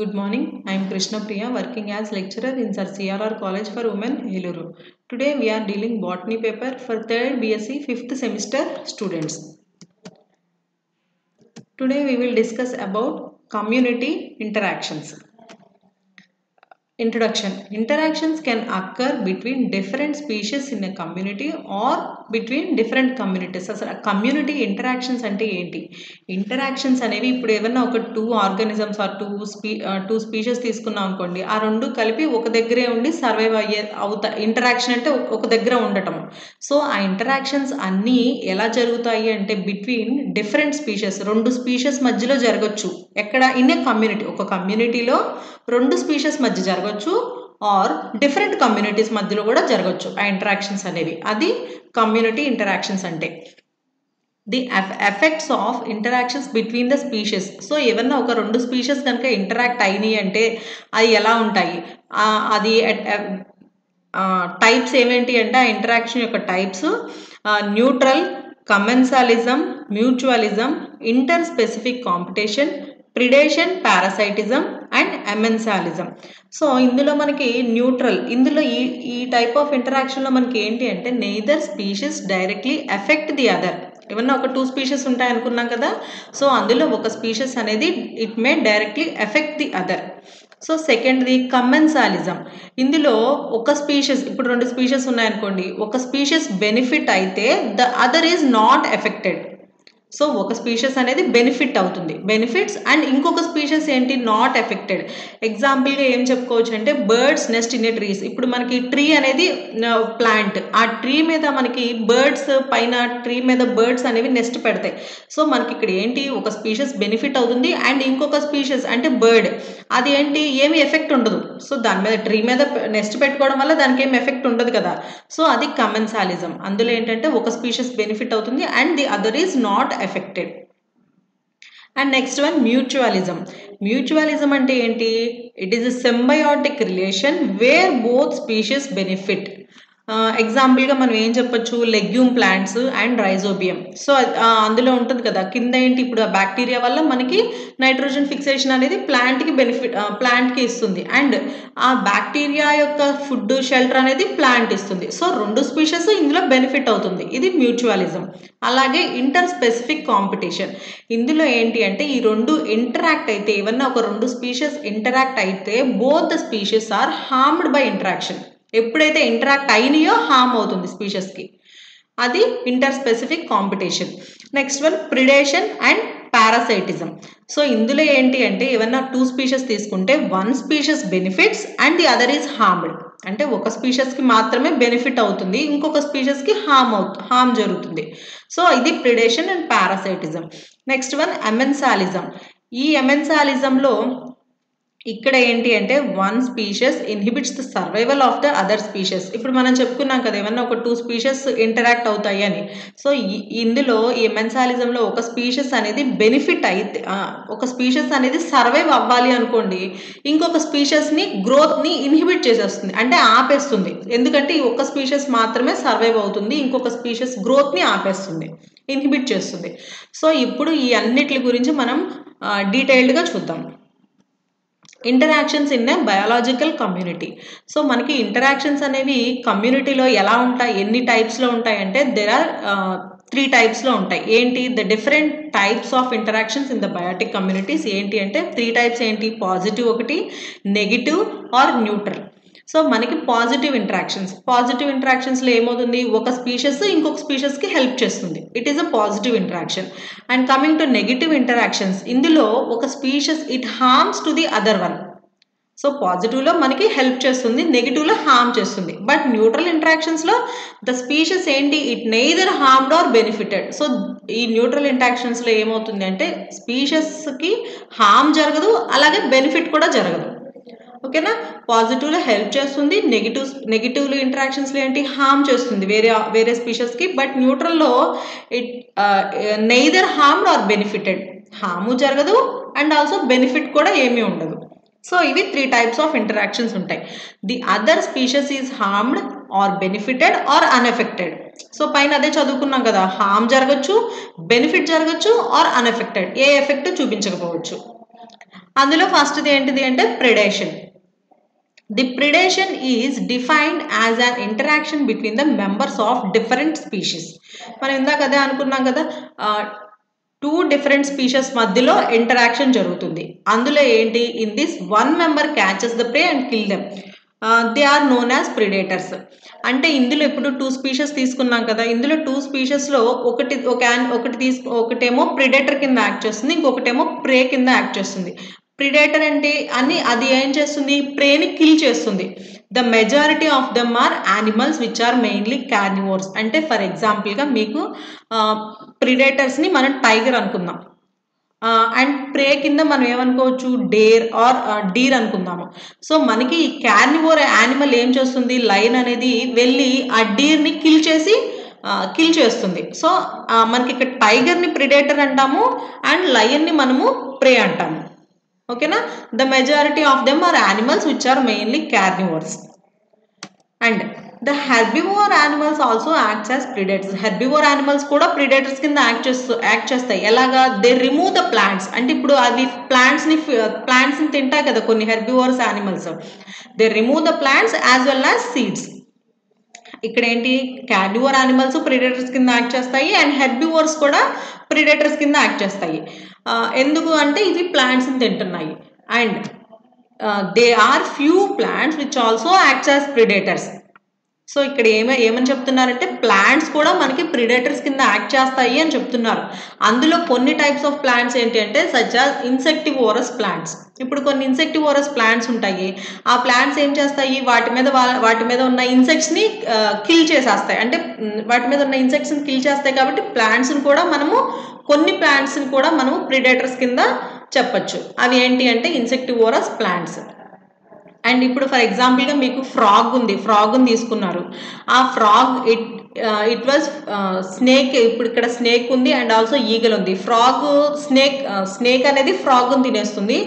Good morning. I am Krishna Priya, working as lecturer in Sir CRR College for Women, Heluru. Today we are dealing botany paper for 3rd BSc 5th semester students. Today we will discuss about community interactions. Introduction. Interactions can occur between different species in a community or between different communities. అసలు community interactions అంటే ఏంటి? Interactions అనేవి ఇప్పుడు ఏమన్నా ఒక two organisms or two species తీసుకున్నాం అనుకోండి, ఆ రెండు కలిపి ఒక దగ్గరే ఉండి సర్వైవ్ అవుతాయి. ఇంటరాక్షన్ అంటే ఒక దగ్గర ఉండటం. సో ఆ ఇంటరాక్షన్స్ అన్నీ ఎలా జరుగుతాయి అంటే బిట్వీన్ డిఫరెంట్ స్పీషీస్, రెండు స్పీషీస్ మధ్యలో జరగచ్చు. ఎక్కడ? ఇన్ ఏ కమ్యూనిటీ, ఒక కమ్యూనిటీలో రెండు స్పీషీస్ మధ్య జరగచ్చు ఆర్ డిఫరెంట్ కమ్యూనిటీస్ మధ్యలో కూడా జరగచ్చు ఆ ఇంటరాక్షన్స్ అనేవి. అది కమ్యూనిటీ ఇంటరాక్షన్స్ అంటే. The effects of interactions between the species. So ఏమన్నా ఒక రెండు స్పీషీస్ కనుక ఇంటరాక్ట్ అయినాయి అంటే అవి ఎలా ఉంటాయి, అది టైప్స్ ఏమేంటి అంటే ఆ ఇంటరాక్షన్ యొక్క types neutral, commensalism, mutualism, interspecific competition, predation, parasitism and amensalism. So ఇందులో మనకి న్యూట్రల్, ఇందులో ఈ టైప్ ఆఫ్ ఇంటరాక్షన్లో మనకి ఏంటి అంటే neither species directly affect the other. ఏమన్నా ఒక టూ స్పీషీస్ ఉంటాయి అనుకున్నాం కదా, సో అందులో ఒక స్పీషీస్ అనేది it may directly affect the other. So సెకండ్ది కమెన్సాలిజం. ఇందులో ఒక స్పీషీస్, ఇప్పుడు రెండు స్పీషీస్ ఉన్నాయనుకోండి, ఒక స్పీషీస్ బెనిఫిట్ అయితే the other is not affected. So ఒక స్పీషీస్ అనేది బెనిఫిట్ అవుతుంది, బెనిఫిట్స్, అండ్ ఇంకొక స్పీషీస్ ఏంటి నాట్ ఎఫెక్టెడ్. ఎగ్జాంపుల్గా ఏం చెప్పుకోవచ్చు అంటే birds nest in a trees. ఇప్పుడు మనకి ట్రీ అనేది ప్లాంట్, ఆ ట్రీ మీద మనకి బర్డ్స్ పైన ట్రీ మీద బర్డ్స్ అనేవి నెస్ట్ పెడతాయి. సో మనకి ఇక్కడ ఏంటి ఒక స్పీషీస్ బెనిఫిట్ అవుతుంది అండ్ ఇంకొక స్పీషీస్ అంటే బర్డ్ అది ఏంటి ఏమి ఎఫెక్ట్ ఉండదు. సో దాని మీద ట్రీ మీద నెస్ట్ పెట్టుకోవడం వల్ల దానికి ఏమి ఎఫెక్ట్ ఉండదు కదా. సో అది కమెన్సాలిజం. అందులో ఏంటంటే ఒక స్పీషీస్ బెనిఫిట్ అవుతుంది and the other is not affected. And next one mutualism. Mutualism అంటే ఏంటి? It is a symbiotic relation where both species benefit. ఎగ్జాంపుల్గా మనం ఏం చెప్పొచ్చు, legume plants and rhizobium. So అందులో ఉంటుంది కదా, కింద ఏంటి ఇప్పుడు ఆ బ్యాక్టీరియా వల్ల మనకి నైట్రోజన్ ఫిక్సేషన్ అనేది ప్లాంట్కి బెనిఫిట్, ప్లాంట్కి ఇస్తుంది, అండ్ ఆ బ్యాక్టీరియా యొక్క ఫుడ్ షెల్టర్ అనేది ప్లాంట్ ఇస్తుంది. సో రెండు స్పీషీస్ ఇందులో బెనిఫిట్ అవుతుంది. ఇది మ్యూచువలిజం. అలాగే ఇంటర్ స్పెసిఫిక్ కాంపిటీషన్. ఇందులో ఏంటి అంటే ఈ రెండు ఇంటరాక్ట్ అయితే, ఏమన్నా ఒక రెండు స్పీషీస్ ఇంటరాక్ట్ అయితే both the species are harmed by interaction. ఎప్పుడైతే ఇంటరాక్ట్ అయినాయో హార్మ్ అవుతుంది స్పీషీస్కి, అది interspecific competition. Next one predation and parasitism. So ఇందులో ఏంటి అంటే ఏమన్నా టూ స్పీషీస్ తీసుకుంటే one species benefits and the other is harmed. అంటే ఒక స్పీషీస్కి మాత్రమే బెనిఫిట్ అవుతుంది, ఇంకొక స్పీషీస్కి హార్మ్ జరుగుతుంది. సో ఇది predation and parasitism. Next one amensalism. ఈ ఎమెన్సాలిజంలో ఇక్కడ ఏంటి అంటే one species inhibits the survival of the other species. ఇప్పుడు మనం చెప్పుకున్నాం కదా ఏమన్నా ఒక టూ స్పీషీస్ ఇంటరాక్ట్ అవుతాయి అని. సో ఇందులో ఈ ఎమెన్సాలిజంలో ఒక స్పీషీస్ అనేది బెనిఫిట్ అయితే, ఒక స్పీషీస్ అనేది సర్వైవ్ అవ్వాలి అనుకోండి, ఇంకొక స్పీషీస్ని గ్రోత్ని ఇన్హిబిట్ చేసేస్తుంది, అంటే ఆపేస్తుంది. ఎందుకంటే ఈ ఒక్క స్పీషీస్ మాత్రమే సర్వైవ్ అవుతుంది, ఇంకొక స్పీషీస్ గ్రోత్ని ఆపేస్తుంది, ఇన్హిబిట్ చేస్తుంది. సో ఇప్పుడు ఈ అన్నిటి గురించి మనం డీటెయిల్డ్గా చూద్దాం. Interactions in a biological community. So మనకి ఇంటరాక్షన్స్ అనేవి కమ్యూనిటీలో ఎలా ఉంటాయి, ఎన్ని టైప్స్లో ఉంటాయంటే దెర్ ఆర్ 3 టైప్స్లో ఉంటాయి. ఏంటి? The different types of interactions in the biotic communities ఏంటి అంటే 3 టైప్స్ ఏంటి? పాజిటివ్ ఒకటి, నెగిటివ్ ఆర్ న్యూట్రల్. సో మనకి పాజిటివ్ ఇంటరాక్షన్స్లో ఏమవుతుంది, ఒక స్పీషీస్ ఇంకొక స్పీషీస్కి హెల్ప్ చేస్తుంది, it is a positive interaction. And coming to negative interactions, ఇందులో ఒక species it harms to the other one. So పాజిటివ్లో మనకి హెల్ప్ చేస్తుంది, నెగిటివ్లో హార్మ్ చేస్తుంది. బట్ న్యూట్రల్ ఇంటరాక్షన్స్లో ద స్పీషీస్ ఏంటి, it neither harmed or benefited. So ఈ న్యూట్రల్ ఇంటరాక్షన్స్లో ఏమవుతుంది అంటే స్పీషీస్కి హార్మ్ జరగదు, అలాగే బెనిఫిట్ కూడా జరగదు. ఓకేనా? పాజిటివ్లో హెల్ప్ చేస్తుంది, నెగిటివ్లో ఇంటరాక్షన్స్లో ఏంటి హార్మ్ చేస్తుంది వేరే స్పీషీస్కి. బట్ న్యూట్రల్లో it neither harmed or benefited, harm జరగదు అండ్ ఆల్సో బెనిఫిట్ కూడా ఏమీ ఉండదు. సో ఇవి 3 టైప్స్ ఆఫ్ ఇంటరాక్షన్స్ ఉంటాయి. The other species is harmed or benefited or unaffected. So పైన అదే చదువుకున్నాం కదా, హార్మ్ జరగచ్చు, బెనిఫిట్ జరగచ్చు ఆర్ అన్ఎఫెక్టెడ్, ఏ ఎఫెక్ట్ చూపించకపోవచ్చు. అందులో ఫస్ట్ది ఏంటిది అంటే predation. The predation is defined as an interaction between the members of different species. మనం ఇందాక అదే అనుకున్నాం కదా, టూ డిఫరెంట్ స్పీషీస్ మధ్యలో ఇంటరాక్షన్ జరుగుతుంది. అందులో ఏంటి, in this one member catches the prey and kill them, they are known as predators. అంటే ఇందులో ఇప్పుడు టూ స్పీషీస్ తీసుకున్నాం కదా, ఇందులో టూ స్పీషీస్లో ఒకటేమో ప్రిడేటర్ కింద యాక్ట్ చేస్తుంది, ఇంకొకటేమో ప్రే కింద యాక్ట్ చేస్తుంది. ప్రిడేటర్ అంటే అది ఏం చేస్తుంది, ప్రేని కిల్ చేస్తుంది. The majority of them are animals which are mainly carnivores. అంటే ఫర్ ఎగ్జాంపుల్గా మీకు ప్రిడేటర్స్ని మనం టైగర్ అనుకుందాం, అండ్ ప్రే కింద మనం ఏమనుకోవచ్చు, డేర్ ఆర్ డీర్ అనుకుందాము. సో మనకి ఈ కార్నివోర్ యానిమల్ ఏం చేస్తుంది, లయన్ అనేది వెళ్ళి ఆ డీర్ని కిల్ చేస్తుంది. సో మనకి ఇక్కడ టైగర్ని ప్రిడేటర్ అంటాము అండ్ లయన్ని మనము ప్రే అంటాము. ఓకేనా, the majority of them are animals which are mainly carnivores. And the herbivore animals also acts as predators. Herbivore animals కూడా ప్రిడేటర్స్ కింద యాక్ట్ చేస్తాయి. ఎలాగా, దే రిమూవ్ ద ప్లాంట్స్. అంటే ఇప్పుడు అవి ప్లాంట్స్ని తింటాయి కదా కొన్ని herbivores animals, they remove the plants as well as seeds. ఇక్కడ ఏంటి, కార్నివోర్ యానిమల్స్ ప్రిడేటర్స్ కింద యాక్ట్ చేస్తాయి అండ్ హెర్బివోర్స్ కూడా ప్రిడేటర్స్ కింద యాక్ట్ చేస్తాయి. ఎందుకు అంటే ఇవి ప్లాంట్స్ని తింటున్నాయి. And they are few plants which also acts as predators. So ఇక్కడ ఏమని చెప్తున్నారంటే ప్లాంట్స్ కూడా మనకి ప్రిడేటర్స్ కింద యాక్ట్ చేస్తాయి అని చెప్తున్నారు. అందులో కొన్ని టైప్స్ ఆఫ్ ప్లాంట్స్ ఏంటి అంటే సచ్ యాజ్ ఇన్సెక్టివోరస్ ప్లాంట్స్. ఇప్పుడు కొన్ని ఇన్సెక్టివోరస్ ప్లాంట్స్ ఉంటాయి, ఆ ప్లాంట్స్ ఏం చేస్తాయి, వాటి మీద ఉన్న ఇన్సెక్ట్స్ని కిల్ చేసేస్తాయి. అంటే వాటి మీద ఉన్న ఇన్సెక్ట్స్ని కిల్ చేస్తాయి కాబట్టి ప్లాంట్స్ని కూడా కొన్ని ప్లాంట్స్ని కూడా మనము ప్రిడేటర్స్ కింద చెప్పచ్చు. అవి ఏంటి అంటే ఇన్సెక్టివోరస్ ప్లాంట్స్. అండ్ ఇప్పుడు ఫర్ ఎగ్జాంపుల్గా మీకు ఫ్రాగ్ని తీసుకున్నారు. ఆ ఫ్రాగ్ ఇట్ వాజ్ స్నేక్. ఇప్పుడు ఇక్కడ స్నేక్ ఉంది అండ్ ఆల్సో ఈగల్ ఉంది. స్నేక్ అనేది ఫ్రాగ్ని తినేస్తుంది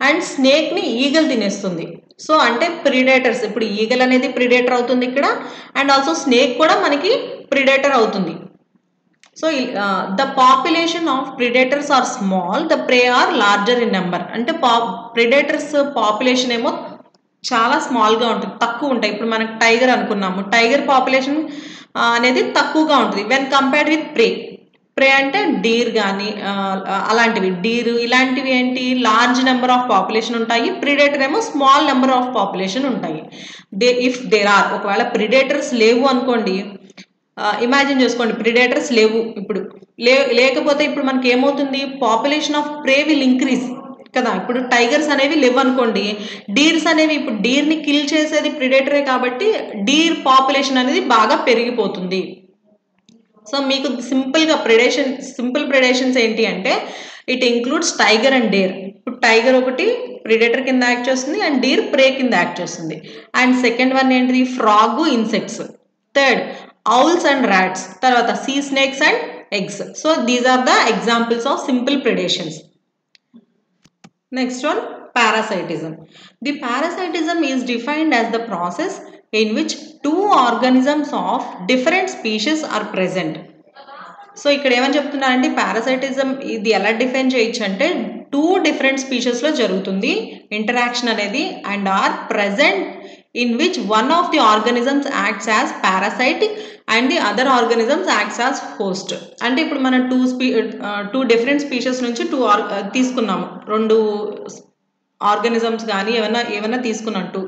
అండ్ స్నేక్ని ఈగల్ తినేస్తుంది. సో అంటే ప్రిడేటర్స్, ఇప్పుడు ఈగల్ అనేది ప్రిడేటర్ అవుతుంది ఇక్కడ అండ్ ఆల్సో స్నేక్ కూడా మనకి ప్రిడేటర్ అవుతుంది. So the population of predators are small, the prey are larger in number. అంటే ప్రిడేటర్స్ పాపులేషన్ ఏమో చాలా స్మాల్గా ఉంటుంది, తక్కువ ఉంటాయి. ఇప్పుడు మనకు టైగర్ అనుకున్నాము, టైగర్ పాపులేషన్ అనేది తక్కువగా ఉంటుంది వెన్ కంపేర్డ్ విత్ ప్రే అంటే డీర్ కానీ అలాంటివి, డీర్ ఇలాంటివి ఏంటి లార్జ్ నెంబర్ ఆఫ్ పాపులేషన్ ఉంటాయి, ప్రిడేటర్ ఏమో స్మాల్ నెంబర్ ఆఫ్ పాపులేషన్ ఉంటాయి. ఇఫ్ దేర్ ఆర్, ఒకవేళ ప్రిడేటర్స్ లేవు అనుకోండి, ఇమాజిన్ చేసుకోండి ప్రిడేటర్స్ లేవు, ఇప్పుడు లేకపోతే ఇప్పుడు మనకి ఏమవుతుంది, population of pray will increase కదా. ఇప్పుడు టైగర్స్ అనేవి లేవు అనుకోండి, డీర్స్ అనేవి, ఇప్పుడు డీర్ని కిల్ చేసేది ప్రిడేటరే కాబట్టి డీర్ పాపులేషన్ అనేది బాగా పెరిగిపోతుంది. సో మీకు సింపుల్ ప్రిడేషన్స్ ఏంటి అంటే it includes tiger and deer. ఇప్పుడు టైగర్ ఒకటి ప్రిడేటర్ కింద యాక్ట్ చేస్తుంది అండ్ డీర్ ప్రే కింద యాక్ట్ చేస్తుంది. అండ్ సెకండ్ వన్ ఏంటిది, frog, insects. Third owls and rats. తర్వాత sea snakes and eggs. So these are the examples of simple predations. Next one, parasitism. The parasitism is defined as the process in which two organisms of different species are present. So ఇక్కడ ఏమని చెప్తున్నారంటే పారాసైటిజం ఇది ఎలా define చేయొచ్చు అంటే two different స్పీషీస్లో జరుగుతుంది interaction అనేది and are present in which one of the organisms acts as parasite and the other organisms acts as host. అంటే ఇప్పుడు మనం టూ డిఫరెంట్ స్పీషీస్ నుంచి తీసుకున్నాము, రెండు ఆర్గానిజమ్స్ కానీ ఏమైనా తీసుకున్నట్టు.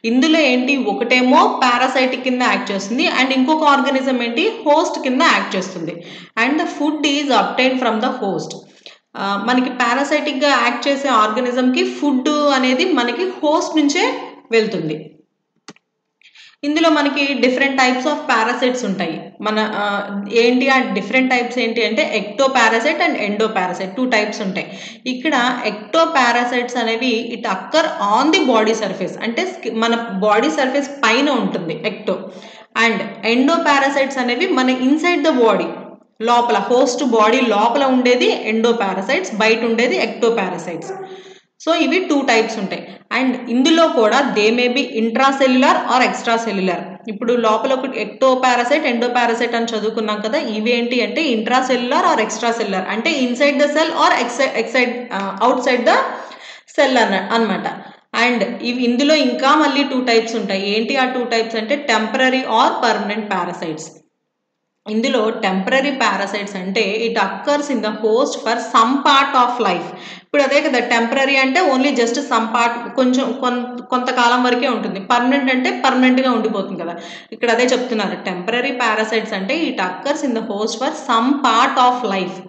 ఇందులో ఏంటి, ఒకటేమో పారాసైటిక్ కింద యాక్ట్ చేస్తుంది అండ్ ఇంకొక ఆర్గానిజం ఏంటి హోస్ట్ కింద యాక్ట్ చేస్తుంది. And the food is obtain from the host. మనకి పారాసైటిక్గా యాక్ట్ చేసే ఆర్గానిజంకి ఫుడ్ అనేది మనకి హోస్ట్ నుంచే వెళ్తుంది. ఇందులో మనకి డిఫరెంట్ టైప్స్ ఆఫ్ పారాసైట్స్ ఉంటాయి. ఏంటి ఆ డిఫరెంట్ టైప్స్ ఏంటి అంటే ectoparasite and endoparasite, two types ఉంటాయి. ఇక్కడ ఎక్టో పారాసైట్స్ అనేవి it occur on the body surface, అంటే మన బాడీ సర్ఫేస్ పైన ఉంటుంది ఎక్టో. అండ్ ఎండో పారాసైట్స్ అనేవి మన ఇన్సైడ్ ద బాడీ లోపల, హోస్ట్ బాడీ లోపల ఉండేది ఎండో పారాసైట్స్, బయట ఉండేది ఎక్టో పారాసైట్స్. సో ఇవి టూ టైప్స్ ఉంటాయి. అండ్ ఇందులో కూడా they may be intracellular or extra cellular. ఇప్పుడు లోపల ఒకటి ఎక్టో పారాసైట్, ఎండో పారాసైట్ అని చదువుకున్నాం కదా, ఇవి ఏంటి అంటే ఇంట్రాసెల్యులర్ ఆర్ ఎక్స్ట్రా సెల్యులర్, అంటే inside the cell or outside the cell అన్నమాట. అండ్ ఇందులో ఇంకా మళ్ళీ 2 టైప్స్ ఉంటాయి. ఏంటి ఆ 2 టైప్స్ అంటే టెంపరరీ ఆర్ పర్మనెంట్ పారాసైట్స్. ఇందులో టెంపరరీ పారాసైట్స్ అంటే it occurs in the host for some part of life. ఇప్పుడు అదే కదా, టెంపరరీ అంటే ఓన్లీ జస్ట్ సమ్ పార్ట్, కొంచెం కొంతకాలం వరకే ఉంటుంది. పర్మనెంట్ అంటే పర్మనెంట్గా ఉండిపోతుంది కదా. ఇక్కడ అదే చెప్తున్నారు, టెంపరరీ పారాసైట్స్ అంటే it occurs in the host for some part of life.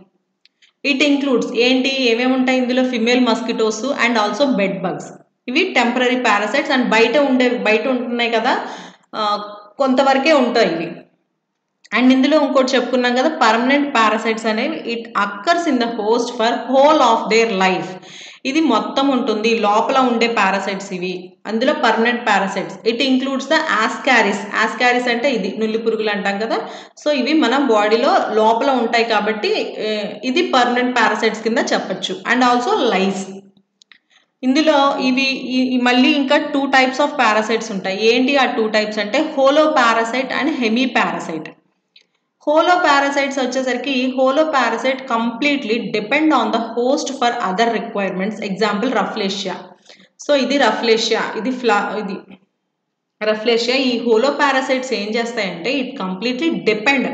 It includes ఏంటి, ఏమేమి ఉంటాయి ఇందులో, female mosquitoes and also bed bugs. ఇవి టెంపరరీ పారాసైట్స్. అండ్ బయట ఉంటున్నాయి కదా, కొంతవరకే ఉంటాయి ఇవి. అండ్ ఇందులో ఇంకోటి చెప్పుకున్నాం కదా, పర్మనెంట్ పారాసైట్స్ అనేవి it occurs in the host for whole of their life. ఇది మొత్తం ఉంటుంది, లోపల ఉండే పారాసైట్స్ ఇవి. అందులో permanent parasites it includes the ascaris. Ascaris అంటే ఇది నుల్లి పురుగులు అంటాం కదా. సో ఇవి మన బాడీలో లోపల ఉంటాయి కాబట్టి ఇది పర్మనెంట్ పారాసైట్స్ కింద చెప్పచ్చు. అండ్ ఆల్సో లైస్. ఇందులో ఇవి మళ్ళీ ఇంకా 2 టైప్స్ ఆఫ్ పారాసైట్స్ ఉంటాయి. ఏంటి ఆ 2 టైప్స్ అంటే holoparasite and hemiparasite. Holoparasites వచ్చేసరికి, holoparasite completely depend on the host for other requirements. Example Rafflesia. So ఇది రఫ్లేషియా, ఇది రఫ్లేషియా. ఈ హోలో పారాసైట్స్ ఏం చేస్తాయంటే it completely depend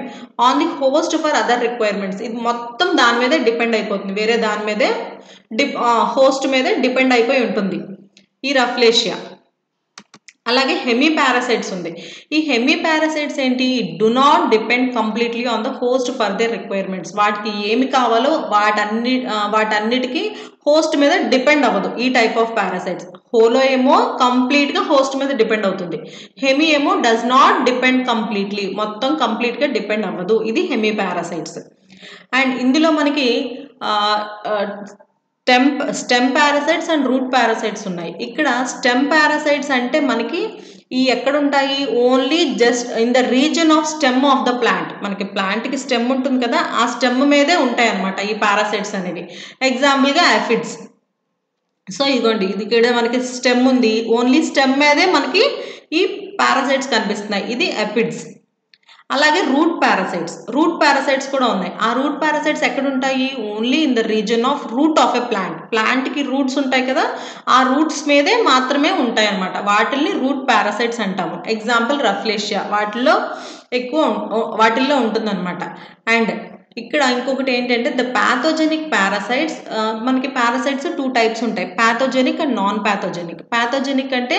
on the host for other requirements. ఇది మొత్తం దాని మీదే డిపెండ్ అయిపోతుంది, వేరే దాని మీదే హోస్ట్ మీదే డిపెండ్ అయిపోయి ఉంటుంది ఈ రఫ్లేషియా. అలాగే హెమీ పారాసైట్స్ ఉంది. ఈ హెమీ పారాసైట్స్ ఏంటి, do not depend completely on the host for their requirements. వాటికి ఏమి కావాలో వాటన్నిటికీ హోస్ట్ మీద డిపెండ్ అవ్వదు ఈ టైప్ ఆఫ్ పారాసైట్స్. హోలో ఏమో కంప్లీట్గా హోస్ట్ మీద డిపెండ్ అవుతుంది, హెమీ ఏమో డస్ నాట్ డిపెండ్ కంప్లీట్లీ, మొత్తం కంప్లీట్గా డిపెండ్ అవ్వదు. ఇది హెమీ పారాసైట్స్. అండ్ ఇందులో మనకి stem parasites and root parasites ఉన్నాయి. ఇక్కడ స్టెమ్ పారాసైట్స్ అంటే మనకి ఈ ఎక్కడుంటాయి, only just in the region of stem of the plant. మనకి ప్లాంట్కి స్టెమ్ ఉంటుంది కదా, ఆ స్టెమ్ మీదే ఉంటాయి అన్నమాట ఈ పారాసైట్స్ అనేవి. ఎగ్జాంపుల్గా యాఫిడ్స్. సో ఇదిగోండి, ఇది ఇక్కడ మనకి స్టెమ్ ఉంది, ఓన్లీ స్టెమ్ మీదే మనకి ఈ పారాసైట్స్ కనిపిస్తున్నాయి, ఇది ఎపిడ్స్. అలాగే రూట్ పారాసైట్స్ కూడా ఉన్నాయి. ఆ రూట్ పారాసైట్స్ ఎక్కడ ఉంటాయి, only in the region of root of a ప్లాంట్కి రూట్స్ ఉంటాయి కదా, ఆ రూట్స్ మీదే మాత్రమే ఉంటాయి అన్నమాట. వాటిల్ని రూట్ పారాసైట్స్ అంటాము. ఎగ్జాంపుల్ రఫ్లేషియా వాటిల్లో ఉంటుందన్నమాట. అండ్ ఇక్కడ ఇంకొకటి ఏంటంటే ద పాథోజెనిక్ పారాసైట్స్. మనకి పారాసైట్స్ 2 టైప్స్ ఉంటాయి, pathogenic and non pathogenic. Pathogenic అంటే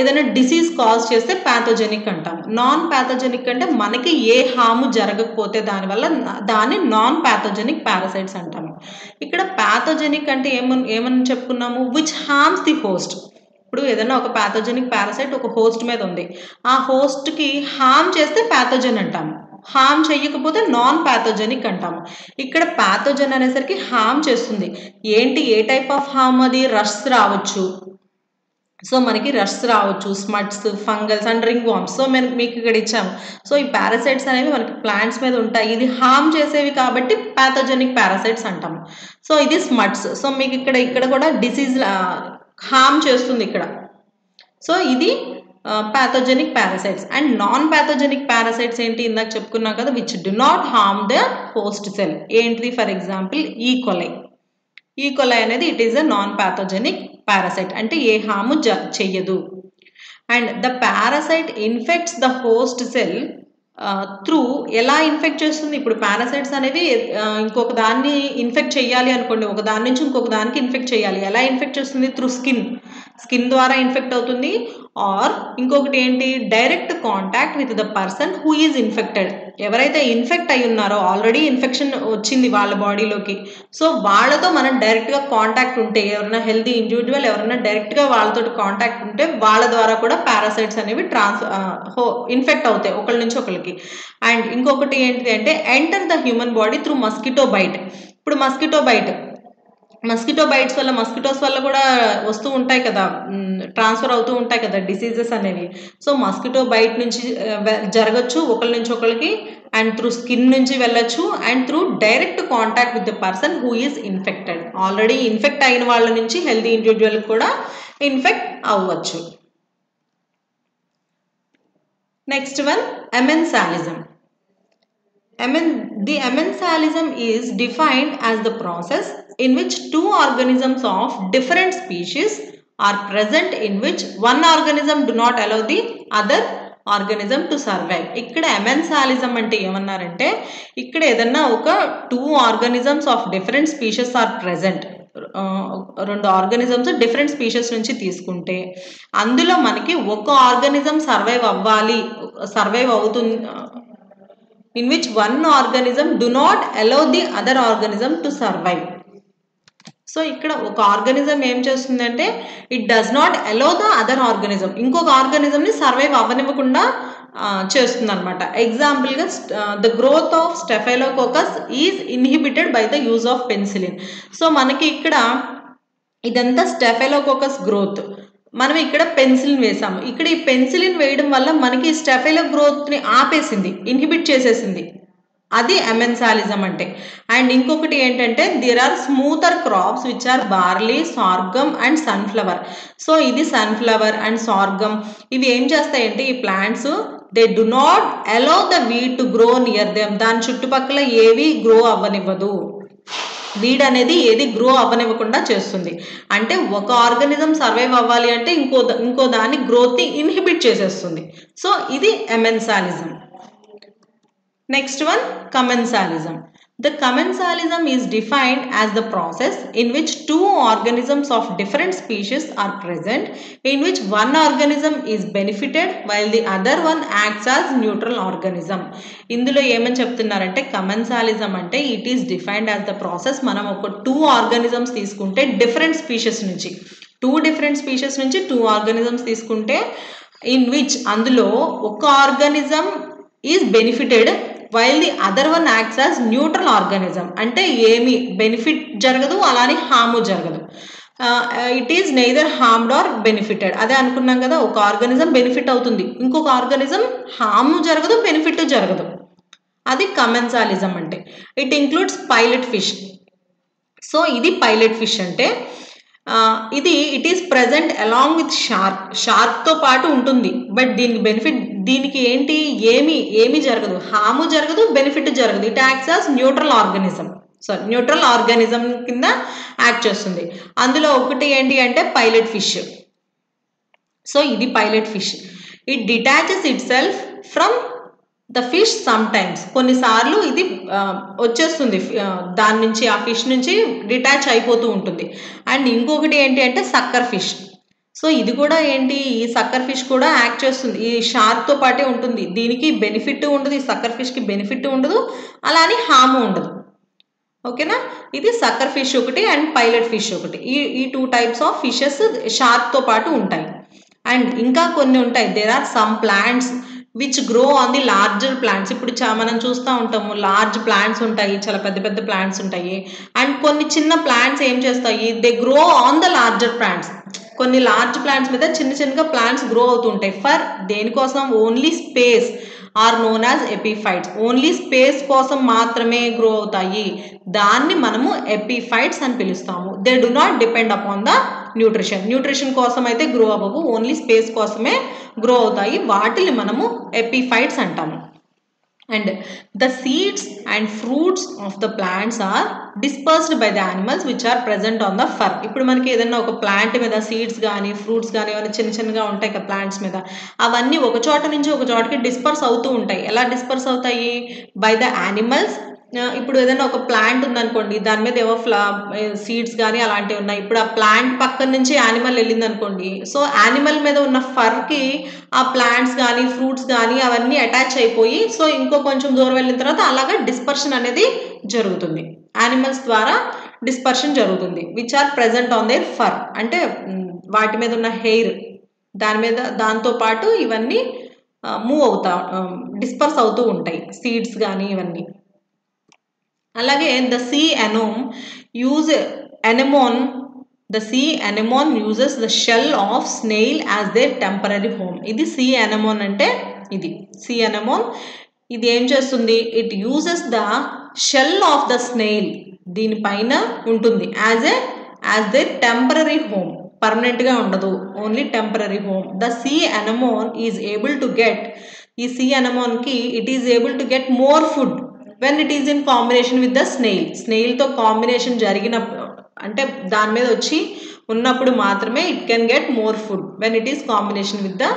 ఏదైనా డిసీజ్ కాజ్ చేస్తే పాథోజెనిక్ అంటాం. నాన్ పాథోజెనిక్ అంటే మనకి ఏ హాము జరగకపోతే దాన్ని నాన్ పాథోజెనిక్ పారాసైట్స్ అంటాము. ఇక్కడ పాథోజెనిక్ అంటే ఏమని చెప్పుకున్నాము, విచ్ హార్మ్స్ ది హోస్ట్. ఇప్పుడు ఏదైనా ఒక పాథోజెనిక్ పారాసైట్ ఒక హోస్ట్ మీద ఉంది, ఆ హోస్ట్కి హార్మ్ చేస్తే పాథోజెన్ అంటాము, హార్మ్ చేయకపోతే నాన్ పాథోజెనిక్ అంటాము. ఇక్కడ పాథోజెన్ అనేసరికి హార్మ్ చేస్తుంది. ఏంటి, ఏ టైప్ ఆఫ్ హార్మ్ అది, రష్ రావచ్చు. సో మనకి రష్ రావచ్చు, smuts, fungals and ring worms. So మీకు ఇక్కడ ఇచ్చాము. సో ఈ పారాసైట్స్ అనేవి మనకి ప్లాంట్స్ మీద ఉంటాయి, ఇది హార్మ్ చేసేవి కాబట్టి పాథోజెనిక్ పారాసైట్స్ అంటాము. సో ఇది స్మట్స్. సో మీకు ఇక్కడ కూడా డిసీజ్ హార్మ్ చేస్తుంది ఇక్కడ. సో ఇది pathogenic parasites. And non pathogenic parasites ఏంటి, ఇందాక చెప్పుకున్నాం కదా, which do not harm the host cell. ఏంటిది, ఫర్ ఎగ్జాంపుల్ ఈకోలై. ఈకోలై అనేది it is a non pathogenic parasite, అంటే ఏ హాము చెయ్యదు. And the parasite infects the host cell through. ఎలా infect చేస్తుంది, ఇప్పుడు పారాసైట్స్ అనేవి ఇంకొక దాన్ని ఇన్ఫెక్ట్ చేయాలి అనుకోండి, ఒక దాని నుంచి ఇంకొక దానికి ఇన్ఫెక్ట్ చేయాలి. ఎలా ఇన్ఫెక్ట్ చేస్తుంది, త్రూ స్కిన్ ద్వారా ఇన్ఫెక్ట్ అవుతుంది. ఆర్ ఇంకొకటి ఏంటి, direct contact with the person who is infected. ఎవరైతే ఇన్ఫెక్ట్ అయి ఉన్నారో, ఆల్రెడీ ఇన్ఫెక్షన్ వచ్చింది వాళ్ళ బాడీలోకి, సో వాళ్ళతో మనం డైరెక్ట్గా కాంటాక్ట్ ఉంటే, ఎవరైనా హెల్తీ ఇండివిజువల్ ఎవరైనా డైరెక్ట్గా వాళ్ళతో కాంటాక్ట్ ఉంటే వాళ్ళ ద్వారా కూడా పారాసైట్స్ అనేవి ఇన్ఫెక్ట్ అవుతాయి ఒకళ్ళ నుంచి ఒకరికి. అండ్ ఇంకొకటి ఏంటిది అంటే enter the human body through mosquito bite. ఇప్పుడు మస్కిటో బైట్స్ వల్ల, మస్కిటోస్ వల్ల కూడా వస్తూ ఉంటాయి కదా, ట్రాన్స్ఫర్ అవుతూ ఉంటాయి కదా డిసీజెస్ అనేవి. సో మస్కిటో బైట్ నుంచి జరగచ్చు ఒకళ్ళ నుంచి ఒకరికి, అండ్ త్రూ స్కిన్ నుంచి వెళ్ళచ్చు, and through direct contact with the person who is infected. Already infect అయిన వాళ్ళ నుంచి హెల్తీ ఇండివిజువల్ కూడా ఇన్ఫెక్ట్ అవ్వచ్చు. Next one, amensalism. The emensalism is defined as the process in which two organisms of different species are present in which one organism do not allow the other organism to survive. ఇక్కడ amensalism అంటే ఏమన్నారంటే ఇక్కడ ఏదన్నా ఒక two organisms of different species are present, రెండు organisms different species నుంచి తీసుకుంటే అందులో మనకి ఒక ఆర్గానిజం సర్వైవ్ అవుతుంది, in which one organism do not allow the other organism to survive. So ఇక్కడ ఒక ఆర్గానిజం ఏం చేస్తుందంటే it does not allow the other organism, ఇంకొక ఆర్గానిజంని సర్వైవ్ అవ్వనివ్వకుండా చేస్తుంది అనమాట. ఎగ్జాంపుల్గా the growth of staphylococcus is inhibited by the use of penicillin. So మనకి ఇక్కడ ఇదంతా స్టెఫైలోకోకస్ గ్రోత్, మనం ఇక్కడ పెన్సిలిన్ వేసాము. ఇక్కడ ఈ పెన్సిలిన్ వేయడం వల్ల మనకి స్టెఫైలో గ్రోత్ని ఆపేసింది, ఇన్హిబిట్ చేసేసింది. అది ఎమెన్సాలిజం అంటే. అండ్ ఇంకొకటి ఏంటంటే there are smother crops which are barley, sorghum and sunflower. So ఇది సన్ఫ్లవర్ అండ్ సార్గమ్ ఇవి ఏం చేస్తాయంటే ఈ plants they do not allow the weed to grow near them. దాని చుట్టుపక్కల ఏవి గ్రో అవ్వనివ్వదు, వీడ్ అనేది ఏది గ్రో అవ్వనివ్వకుండా చేస్తుంది. అంటే ఒక ఆర్గానిజం సర్వైవ్ అవ్వాలి అంటే ఇంకో దాని గ్రోత్ని ఇన్హిబిట్ చేసేస్తుంది. సో ఇది ఎమెన్సాలిజం. Next one, commensalism. The commensalism is defined as the process in which two organisms of different species are present, in which one organism is benefited while the other one acts as neutral organism. ఇందులో ఏమని చెప్తున్నారంటే commensalism అంటే it is defined as the process. మనం ఒక two organisms తీసుకుంటే different species నుంచి two organisms తీసుకుంటే in which అందులో ఒక organism is benefited while the other one acts as neutral organism. అంటే ఏమి బెనిఫిట్ జరగదు, అలానే హాము జరగదు. It is neither harmed or benefited. అదే అనుకున్నాం కదా, ఒక ఆర్గానిజం బెనిఫిట్ అవుతుంది, ఇంకొక ఆర్గానిజం హార్మ్ జరగదు, బెనిఫిట్ జరగదు. అది కమెన్సాలిజం అంటే. It includes pilot fish. So ఇది పైలట్ ఫిష్ అంటే ఇది it is present along with షార్క్తో పాటు ఉంటుంది. బట్ దీనికి బెనిఫిట్, దీనికి ఏంటి ఏమి జరగదు, హాము జరగదు, బెనిఫిట్ జరగదు. It acts as neutral organism కింద యాక్ట్ చేస్తుంది. అందులో ఒకటి ఏంటి అంటే పైలట్ ఫిష్. సో ఇది pilot fish. It detaches itself from the fish sometimes. కొన్నిసార్లు ఇది వచ్చేస్తుంది దాని నుంచి, ఆ ఫిష్ నుంచి డిటాచ్ అయిపోతూ ఉంటుంది. అండ్ ఇంకొకటి ఏంటి అంటే సక్కర్ ఫిష్. సో ఇది కూడా ఏంటి, ఈ సక్కర్ ఫిష్ కూడా యాక్ట్ చేస్తుంది, ఈ షార్క్తో పాటే ఉంటుంది. దీనికి బెనిఫిట్ ఉండదు, ఈ సక్కర్ ఫిష్కి బెనిఫిట్ ఉండదు, అలానే హాము ఉండదు. ఓకేనా, ఇది సక్కర్ ఫిష్ ఒకటి అండ్ పైలట్ ఫిష్ ఒకటి. ఈ టూ టైప్స్ ఆఫ్ ఫిషెస్ షార్క్తో పాటు ఉంటాయి. అండ్ ఇంకా కొన్ని ఉంటాయి. There are some plants which grow on the larger plants. ఇప్పుడు మనం చూస్తూ ఉంటాము, లార్జ్ ప్లాంట్స్ ఉంటాయి, చాలా పెద్ద పెద్ద ప్లాంట్స్ ఉంటాయి. అండ్ కొన్ని చిన్న ప్లాంట్స్ ఏం చేస్తాయి, they grow on the larger plants. కొన్ని లార్జ్ ప్లాంట్స్ మీద చిన్నగా ప్లాంట్స్ గ్రో అవుతుంటాయి. ఫర్ దేనికోసం, only space are known as epiphytes. Only space కోసం మాత్రమే గ్రో అవుతాయి, దాన్ని మనము ఎపిఫైట్స్ అని పిలుస్తాము. They do not depend upon the nutrition కోసం అయితే గ్రో అవ్వవు, ఓన్లీ స్పేస్ కోసమే గ్రో అవుతాయి. వాటిని మనము ఎపిఫైట్స్ అంటాము. And the seeds and fruits of the plants are dispersed by the animals which are present on the fur. ఇప్పుడు మనకి ఏదైనా ఒక ప్లాంట్ మీద సీడ్స్ కానీ ఫ్రూట్స్ కానీ ఏమైనా చిన్నగా ఉంటాయి కదా ప్లాంట్స్ మీద, అవన్నీ ఒక చోట నుంచి ఒక చోటకి డిస్పర్స్ అవుతూ ఉంటాయి. ఎలా డిస్పర్స్ అవుతాయి, బై ద యానిమల్స్. ఇప్పుడు ఏదైనా ఒక ప్లాంట్ ఉందనుకోండి, దాని మీద ఏవో సీడ్స్ కానీ అలాంటివి ఉన్నాయి. ఇప్పుడు ఆ ప్లాంట్ పక్కన నుంచి యానిమల్ వెళ్ళింది అనుకోండి, సో యానిమల్ మీద ఉన్న ఫర్కి ఆ ప్లాంట్స్ కానీ ఫ్రూట్స్ కానీ అవన్నీ అటాచ్ అయిపోయి, సో ఇంకో కొంచెం దూరం వెళ్ళిన తర్వాత అలాగా డిస్పర్షన్ అనేది జరుగుతుంది. యానిమల్స్ ద్వారా డిస్పర్షన్ జరుగుతుంది. Which are present on their fur. అంటే వాటి మీద ఉన్న హెయిర్ దాంతో పాటు ఇవన్నీ డిస్పర్స్ అవుతూ ఉంటాయి, సీడ్స్ కానీ ఇవన్నీ. అలాగే the sea anemone uses the shell of snail as their temporary home. ఇది సీ anemone అంటే ఇది సీ anemone. ఇది ఏం చేస్తుంది, it uses the shell of the snail, దీనిపైన ఉంటుంది యాజ్ దేర్ టెంపరరీ హోమ్. పర్మనెంట్గా ఉండదు, only temporary home. The sea anemone is able to get, ఈ సీ anemoneకి it is able to get more food when it is in combination with the snail. తో combination జరిగినప్పుడు, అంటే దాని మీద వచ్చి ఉన్నప్పుడు మాత్రమే it can get more food when it is combination with the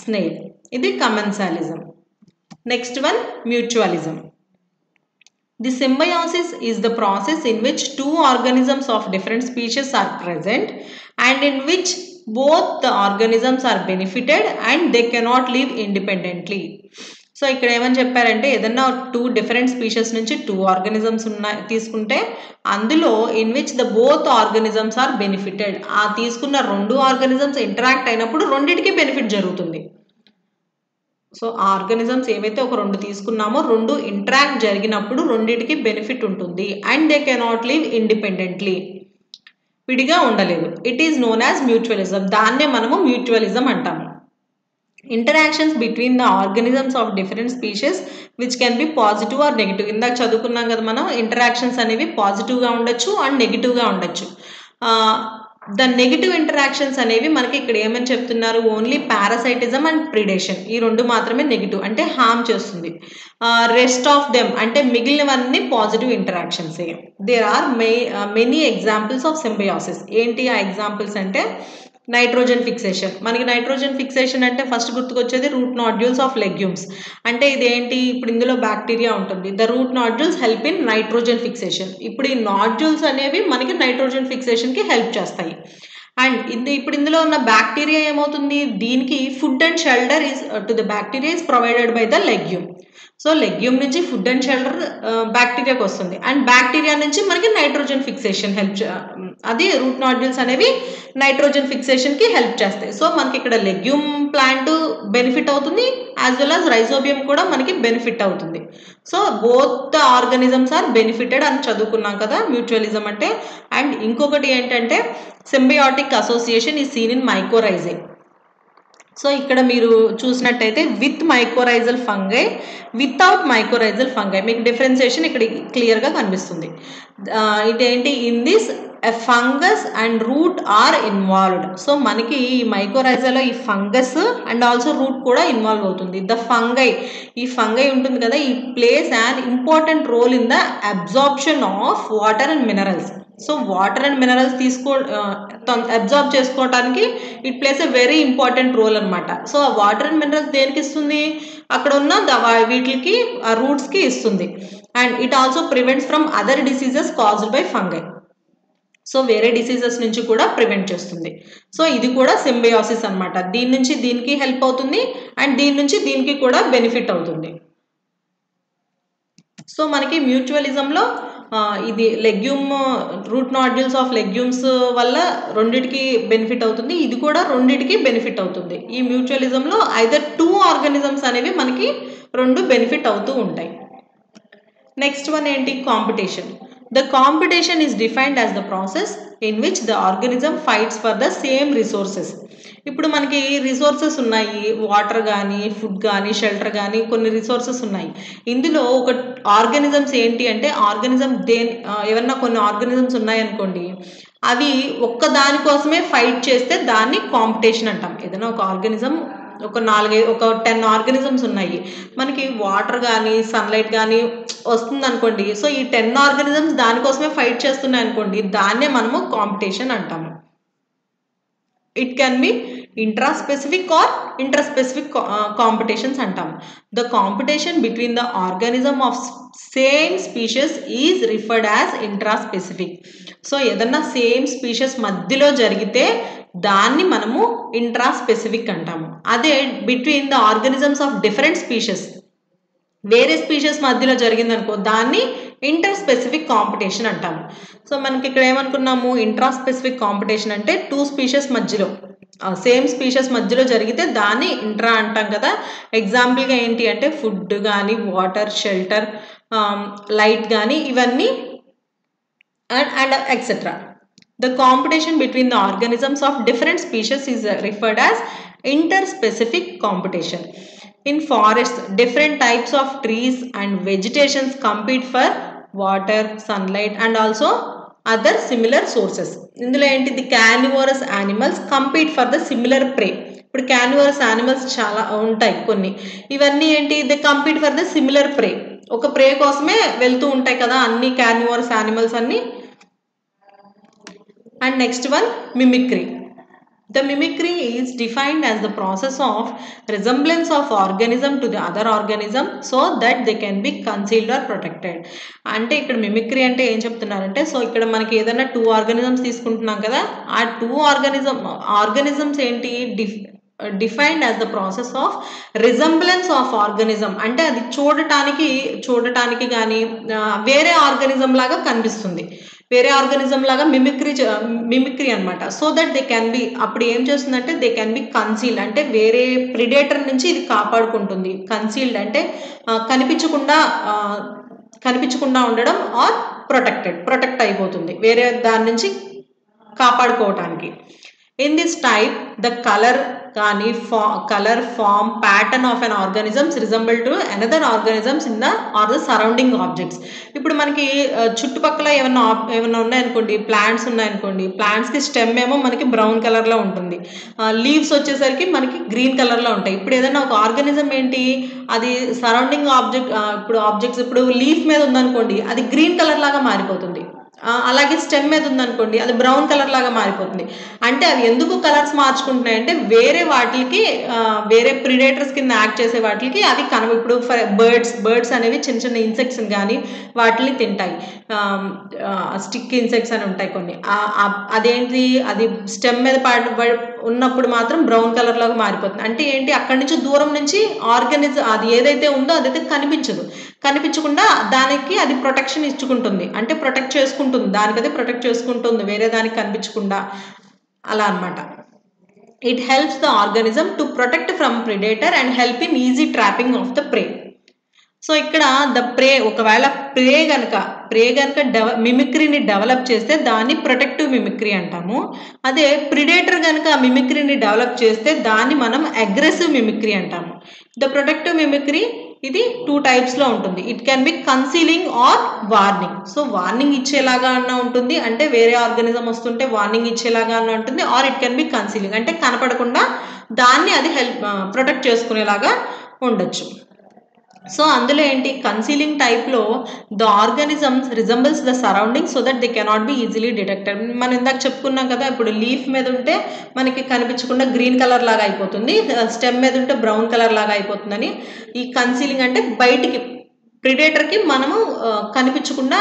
snail. ఇది commensalism. Next one mutualism. The symbiosis is the process in which two organisms of different species are present and in which both the organisms are benefited and they cannot live independently. So ఇక్కడ ఏమని చెప్పారంటే ఏదన్నా 2 different species నుంచి 2 organisms తీసుకుంటే అందులో in which the both organisms are benefited. ఆ తీసుకున్న 2 organisms interact అయినప్పుడు రెండిటికి బెనిఫిట్ జరుగుతుంది. సో ఆ ఆర్గానిజమ్స్ ఏవైతే ఒక 2 తీసుకున్నామో 2 ఇంటరాక్ట్ జరిగినప్పుడు రెండిటికి బెనిఫిట్ ఉంటుంది. And they cannot live independently, విడిగా ఉండలేదు. It is known as mutualism. దాన్నే మనము మ్యూచువలిజం అంటాము. Interactions between the organisms of different species which can be positive or negative. ఇందాక చదువుకున్నాం కదా మనం, ఇంటరాక్షన్స్ అనేవి పాజిటివ్గా ఉండొచ్చు అండ్ నెగిటివ్గా ఉండొచ్చు. ద నెగిటివ్ ఇంటరాక్షన్స్ అనేవి మనకి ఇక్కడ ఏమని చెప్తున్నారు, ఓన్లీ పారాసైటిజం అండ్ ప్రిడేషన్, ఈ 2 మాత్రమే నెగిటివ్ అంటే హార్మ్ చేస్తుంది. రెస్ట్ ఆఫ్ దెమ్ అంటే మిగిలినవన్నీ పాజిటివ్ ఇంటరాక్షన్సే. There are many examples of symbiosis. ఏంటి ఆ ఎగ్జాంపుల్స్ అంటే నైట్రోజన్ ఫిక్సేషన్. మనకి నైట్రోజన్ ఫిక్సేషన్ అంటే ఫస్ట్ గుర్తుకొచ్చేది రూట్ నాడ్యూల్స్ ఆఫ్ లెగ్యూమ్స్. అంటే ఇదేంటి, ఇప్పుడు ఇందులో బ్యాక్టీరియా ఉంటుంది. The root nodules help in nitrogen fixation. ఇప్పుడు ఈ నాడ్యూల్స్ అనేవి మనకి నైట్రోజన్ ఫిక్సేషన్కి హెల్ప్ చేస్తాయి. అండ్ ఇప్పుడు ఇందులో ఉన్న బ్యాక్టీరియా ఏమవుతుంది, దీనికి food and shelter is to the bacteria is provided by the legume. So legume నుంచి ఫుడ్ అండ్ షెల్టర్ బ్యాక్టీరియాకి వస్తుంది. అండ్ బ్యాక్టీరియా నుంచి మనకి నైట్రోజన్ ఫిక్సేషన్ అది రూట్ నాడ్యూల్స్ అనేవి నైట్రోజన్ ఫిక్సేషన్కి హెల్ప్ చేస్తాయి. సో మనకి ఇక్కడ లెగ్యూమ్ ప్లాంట్ బెనిఫిట్ అవుతుంది, యాజ్ వెల్ యాజ్ రైజోబియం కూడా మనకి బెనిఫిట్ అవుతుంది. So both the organisms are benefited అని చదువుకున్నాం కదా మ్యూచువలిజం అంటే. అండ్ ఇంకొకటి ఏంటంటే symbiotic association is seen in mycorrhizae. So ఇక్కడ మీరు చూసినట్టయితే with mycorrhizal fungi, without mycorrhizal fungi, మీకు డిఫరెన్సియేషన్ ఇక్కడ క్లియర్గా కనిపిస్తుంది. ఇదేంటి, in this fungus and root are involved. So మనకి ఈ మైకోరైజాలో ఈ ఫంగస్ అండ్ ఆల్సో రూట్ కూడా ఇన్వాల్వ్ అవుతుంది. ద ఫంగై, ఈ ఫంగై ఉంటుంది కదా, ఈ plays and important role in the absorption of water and minerals. So water and minerals absorb చేసుకోవడానికి it plays a very important role అనమాట. సో ఆ water and minerals దేనికి ఇస్తుంది, అక్కడ ఉన్న వీటికి ఆ రూట్స్కి ఇస్తుంది. And it also prevents from other diseases caused by fungi. So వేరే డిసీజెస్ నుంచి కూడా ప్రివెంట్ చేస్తుంది. సో ఇది కూడా సింబయోసిస్ అనమాట. దీని నుంచి దీనికి హెల్ప్ అవుతుంది అండ్ దీని నుంచి దీనికి కూడా బెనిఫిట్ అవుతుంది. సో మనకి మ్యూచువలిజంలో ఇది legume route nodules of legumes వల్ల రెండిటికి బెనిఫిట్ అవుతుంది, ఇది కూడా రెండిటికి బెనిఫిట్ అవుతుంది. ఈ మ్యూచువలిజంలో ఐదర్ 2 ఆర్గానిజమ్స్ అనేవి మనకి 2 బెనిఫిట్ అవుతూ ఉంటాయి. నెక్స్ట్ వన్ ఏంటి, competition. The competition is defined as the process in which the organism fights for the same resources. ఇప్పుడు మనకి రిసోర్సెస్ ఉన్నాయి, వాటర్ కానీ ఫుడ్ కానీ షెల్టర్ కానీ కొన్ని రిసోర్సెస్ ఉన్నాయి. ఇందులో ఒక ఆర్గానిజమ్స్ ఏంటి అంటే ఆర్గానిజం ఏమన్నా కొన్ని ఆర్గానిజమ్స్ ఉన్నాయనుకోండి, అవి ఒక్క దానికోసమే ఫైట్ చేస్తే దాన్ని కాంపిటీషన్ అంటాం. ఏదైనా ఒక ఆర్గానిజం ఒక 10 ఆర్గానిజమ్స్ ఉన్నాయి, మనకి వాటర్ కానీ సన్లైట్ కానీ వస్తుంది అనుకోండి. సో ఈ 10 ఆర్గానిజమ్స్ దానికోసమే ఫైట్ చేస్తున్నాయి అనుకోండి, దాన్నే మనము కాంపిటీషన్ అంటాము. It can be intraspecific or interspecific competitions అంటాము. The competition between the organism of same species is referred as intraspecific. So ఏదన్నా సేమ్ స్పీషీస్ మధ్యలో జరిగితే దాన్ని మనము ఇంట్రాస్పెసిఫిక్ అంటాము. అదే between the organisms of different species, వేరే స్పీషీస్ మధ్యలో జరిగిందనుకో దాన్ని ఇంటర్ స్పెసిఫిక్ కాంపిటీషన్ అంటాము. సో మనకి ఇక్కడ ఏమనుకున్నాము, ఇంట్రాస్పెసిఫిక్ కాంపిటీషన్ అంటే 2 స్పీషీస్ మధ్యలో సేమ్ స్పీషీస్ మధ్యలో జరిగితే దాన్ని ఇంట్రా అంటాం కదా. ఎగ్జాంపుల్గా ఏంటి అంటే ఫుడ్ కానీ వాటర్ షెల్టర్ లైట్ కానీ ఇవన్నీ and etcetera. The competition between the organisms of different species is referred as interspecific competition. In forests, different types of trees and vegetations compete for water, sunlight and also other similar sources. ఇందులో ఏంటి, the carnivorous animals compete for the similar prey. ఇప్పుడు carnivorous animals చాలా ఉంటాయి కొన్ని, ఇవన్నీ ఏంటి, they compete for the similar prey. ఒక ప్రే కోసమే వెళ్తూ ఉంటాయి కదా అన్ని carnivorous animals అన్ని. And next one, mimicry. The mimicry is defined as the process of resemblance of organism to the other organism so that they can be concealed or protected. అంటే ఇక్కడ mimicry అంటే ఏం చెప్తున్నారంటే, సో ఇక్కడ మనకి ఏదైనా 2 organisms తీసుకుంటున్నాం కదా, ఆ 2 ఆర్గానిజమ్స్ ఏంటి, defined as the process of resemblance of organism. అంటే అది చూడటానికి కానీ వేరే ఆర్గానిజం లాగా కనిపిస్తుంది, వేరే ఆర్గానిజం లాగా మిమిక్రీ అనమాట. So that they can be, అప్పుడు ఏం చేస్తుందంటే దే క్యాన్ బి కన్సీల్డ్, అంటే వేరే ప్రిడేటర్ నుంచి ఇది కాపాడుకుంటుంది. కన్సీల్డ్ అంటే కనిపించకుండా ఉండడం, ఆర్ ప్రొటెక్ట్ అయిపోతుంది వేరే దాని నుంచి కాపాడుకోవటానికి. In this type, the color, form, pattern of an organisms resemble to another organisms in the or the surrounding objects. ఇప్పుడు మనకి చుట్టుపక్కల ఏమన్నా ఉన్నాయనుకోండి, ప్లాంట్స్ ఉన్నాయనుకోండి, ప్లాంట్స్కి స్టెమ్ ఏమో మనకి బ్రౌన్ కలర్లో ఉంటుంది, లీవ్స్ వచ్చేసరికి మనకి గ్రీన్ కలర్లో ఉంటాయి. ఇప్పుడు ఏదైనా ఒక ఆర్గానిజం ఏంటి, అది సరౌండింగ్ ఆబ్జెక్ట్స్ ఇప్పుడు లీఫ్ మీద ఉందనుకోండి, అది గ్రీన్ కలర్ లాగా మారిపోతుంది. అలాగే స్టెమ్ మీద ఉందనుకోండి, అది బ్రౌన్ కలర్ లాగా మారిపోతుంది. అంటే అవి ఎందుకు కలర్స్ మార్చుకుంటున్నాయంటే వేరే వాటికి, వేరే ప్రిడేటర్స్ కింద యాక్ట్ చేసే వాటికి అవి ఇప్పుడు బర్డ్స్ అనేవి చిన్న చిన్న ఇన్సెక్ట్స్ కానీ వాటిని తింటాయి. స్టిక్ ఇన్సెక్ట్స్ అని ఉంటాయి కొన్ని, అదేంటి, అది స్టెమ్ మీద ఉన్నప్పుడు మాత్రం బ్రౌన్ కలర్ లాగా మారిపోతుంది. అంటే ఏంటి, అక్కడి నుంచి దూరం నుంచి ఆర్గానిజం అది ఏదైతే ఉందో అదైతే కనిపించకుండా దానికి అది ప్రొటెక్షన్ ఇచ్చుకుంటుంది, అంటే ప్రొటెక్ట్ చేసుకుంటుంది, దానికదే ప్రొటెక్ట్ చేసుకుంటుంది వేరే దానికి కనిపించకుండా, అలా అనమాట. It helps the organism to protect from predator and help in easy trapping of the pray. So ఇక్కడ ఒకవేళ ప్రే గనక మిమిక్రీని డెవలప్ చేస్తే దాన్ని ప్రొటెక్టివ్ మిమిక్రీ అంటాము. అదే ప్రిడేటర్ కనుక మిమిక్రీని డెవలప్ చేస్తే దాన్ని మనం అగ్రెసివ్ మిమిక్రీ అంటాము. ద ప్రొటెక్టివ్ మిమిక్రీ ఇది 2 టైప్స్లో ఉంటుంది. It can be concealing or warning. So warning ఇచ్చేలాగా అన్న ఉంటుంది, అంటే వేరే ఆర్గానిజం వస్తుంటే వార్నింగ్ ఇచ్చేలాగా అన్న ఉంటుంది, or it can be concealing, అంటే కనపడకుండా దాన్ని అది ప్రొటెక్ట్ చేసుకునేలాగా ఉండొచ్చు. సో అందులో ఏంటి, కన్సీలింగ్ టైప్లో the organisms resembles the surrounding so that they cannot be easily detected. మనం ఇందాక చెప్పుకున్నాం కదా, ఇప్పుడు లీఫ్ మీద ఉంటే మనకి కనిపించకుండా గ్రీన్ కలర్ లాగా అయిపోతుంది, స్టెమ్ మీద ఉంటే బ్రౌన్ కలర్ లాగా అయిపోతుందని. ఈ కన్సీలింగ్ అంటే బయటికి ప్రిడేటర్కి మనము కనిపించకుండా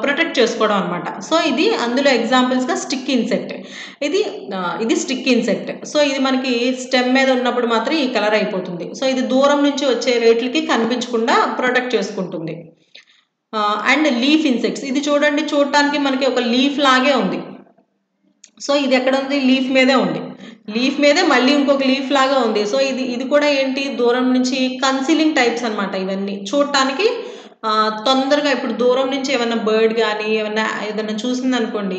ప్రొటెక్ట్ చేసుకోవడం అనమాట. సో ఇది అందులో ఎగ్జాంపుల్స్గా స్టిక్ ఇన్సెక్ట్, ఇది స్టిక్ ఇన్సెక్ట్. సో ఇది మనకి స్టెమ్ మీద ఉన్నప్పుడు మాత్రం ఈ కలర్ అయిపోతుంది. సో ఇది దూరం నుంచి వచ్చే వేట్లకి కనిపించకుండా ప్రొటెక్ట్ చేసుకుంటుంది. అండ్ లీఫ్ ఇన్సెక్ట్స్, ఇది చూడటానికి మనకి ఒక లీఫ్ లాగే ఉంది. సో ఇది ఎక్కడ ఉంది, లీఫ్ మీదే ఉంది, లీఫ్ మీదే మళ్ళీ ఇంకొక లీఫ్ లాగా ఉంది. సో ఇది కూడా ఏంటి, దూరం నుంచి కన్సీలింగ్ టైప్స్ అనమాట. ఇవన్నీ చూడటానికి తొందరగా, ఇప్పుడు దూరం నుంచి ఏమన్నా బర్డ్ కానీ ఏదన్నా చూసిందనుకోండి,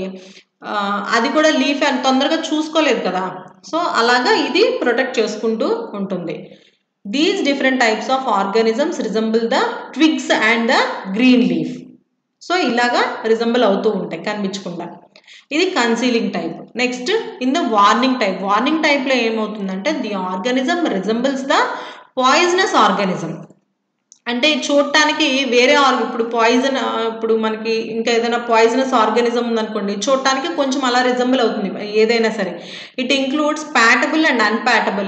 అది కూడా లీఫ్ అని తొందరగా చూసుకోలేదు కదా, సో అలాగా ఇది ప్రొటెక్ట్ చేసుకుంటూ ఉంటుంది. These different types of organisms resemble the twigs and the green leaf. So ఇలాగా రిజంబుల్ అవుతూ ఉంటాయి కనిపించకుండా. ఇది concealing type. Next in the warning టైప్లో ఏమవుతుందంటే the organism resembles the poisonous organism. అంటే చూడటానికి వేరే ఇప్పుడు మనకి ఇంకా ఏదైనా పాయిజనస్ ఆర్గానిజం ఉందనుకోండి, చూడటానికి కొంచెం అలా రిజంబుల్ అవుతుంది ఏదైనా సరే. It includes palatable and unpalatable.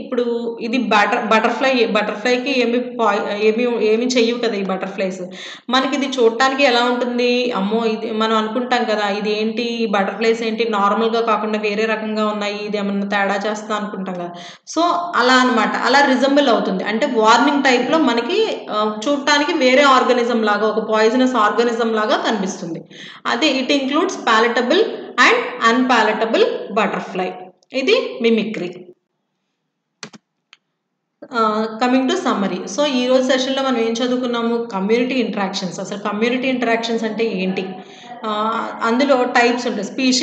ఇప్పుడు ఇది బటర్ఫ్లైకి ఏమి చెయ్యవు కదా ఈ బటర్ఫ్లైస్. మనకి ఇది చూడటానికి ఎలా ఉంటుంది, అమ్మో ఇది మనం అనుకుంటాం కదా, ఇది ఏంటి ఈ బటర్ఫ్లైస్ ఏంటి నార్మల్గా కాకుండా వేరే రకంగా ఉన్నాయి, ఇది ఏమన్నా తేడా చేస్తా అనుకుంటాం కదా. సో అలా అనమాట, అలా రిజంబుల్ అవుతుంది. అంటే వార్నింగ్ టైప్లో మనకి చూడటానికి వేరే ఆర్గానిజం లాగా, ఒక పాయిజనస్ ఆర్గానిజం లాగా కనిపిస్తుంది. అదే ఇట్ ఇంక్లూడ్స్ పాలటబుల్ అండ్ అన్పాలటబుల్ బటర్ఫ్లై. ఇది mimicry. Coming to summary. So ఈరోజు సెషన్లో మనం ఏం చదువుకున్నాము, కమ్యూనిటీ ఇంటరాక్షన్స్. అసలు కమ్యూనిటీ ఇంటరాక్షన్స్ అంటే ఏంటి, అందులో టైప్స్ ఉంటాయి,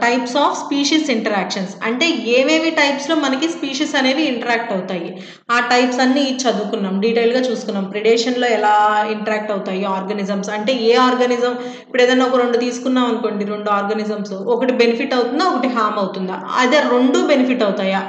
టైప్స్ ఆఫ్ స్పీషీస్ ఇంటరాక్షన్స్. అంటే ఏవేవి టైప్స్లో మనకి స్పీషీస్ అనేవి ఇంటరాక్ట్ అవుతాయి, ఆ టైప్స్ అన్నీ చదువుకున్నాం, డీటెయిల్గా చూసుకున్నాం. ప్రిడేషన్లో ఎలా ఇంటరాక్ట్ అవుతాయి ఆర్గానిజమ్స్, అంటే ఏ ఆర్గానిజం, ఇప్పుడు ఏదైనా ఒక 2 తీసుకున్నాం అనుకోండి, 2 ఆర్గానిజమ్స్, ఒకటి బెనిఫిట్ అవుతుందా, ఒకటి హామ్ అవుతుందా, అదే 2 బెనిఫిట్ అవుతాయా,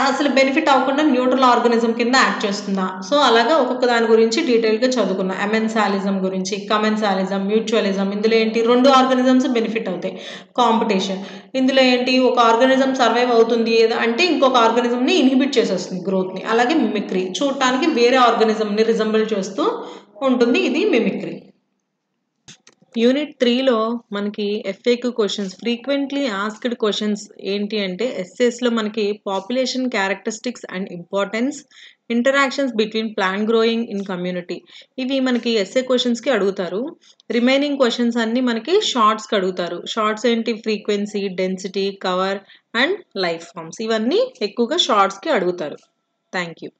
అసలు బెనిఫిట్ అవ్వకుండా న్యూట్రల్ ఆర్గానిజం కింద యాక్ట్ చేస్తుందా? సో, అలాగా ఒక్కొక్క దాని గురించి డీటెయిల్‌గా చదువుకున్నా. ఎమెన్సాలిజం గురించి, కమెన్సాలిజం, మ్యూచువలిజం ఇందులో ఏంటి 2 ఆర్గానిజమ్స్ బెనిఫిట్ అవుతాయి. కాంపిటీషన్ ఇందులో ఏంటి ఒక ఆర్గానిజం సర్వైవ్ అవుతుంది అంటే ఇంకొక ఆర్గానిజంని ఇన్హిబిట్ చేసేస్తుంది గ్రోత్‌ని. అలాగే మిమిక్రీ చూడటానికి వేరే ఆర్గానిజంని రిజెంబుల్ చేస్తూ ఉంటుంది. ఇది మిమిక్రీ. యూనిట్ 3లో మనకి FAQ questions frequently asked questions ఏంటి అంటే ఎస్సేస్లో మనకి population characteristics and importance interactions between plant growing in community ఇవి మనకి ఎస్ఏ క్వశ్చన్స్కి అడుగుతారు. రిమైనింగ్ క్వశ్చన్స్ అన్నీ మనకి షార్ట్స్కి అడుగుతారు. షార్ట్స్ ఏంటి frequency, density, cover and life forms ఇవన్నీ ఎక్కువగా షార్ట్స్కి అడుగుతారు. Thank you.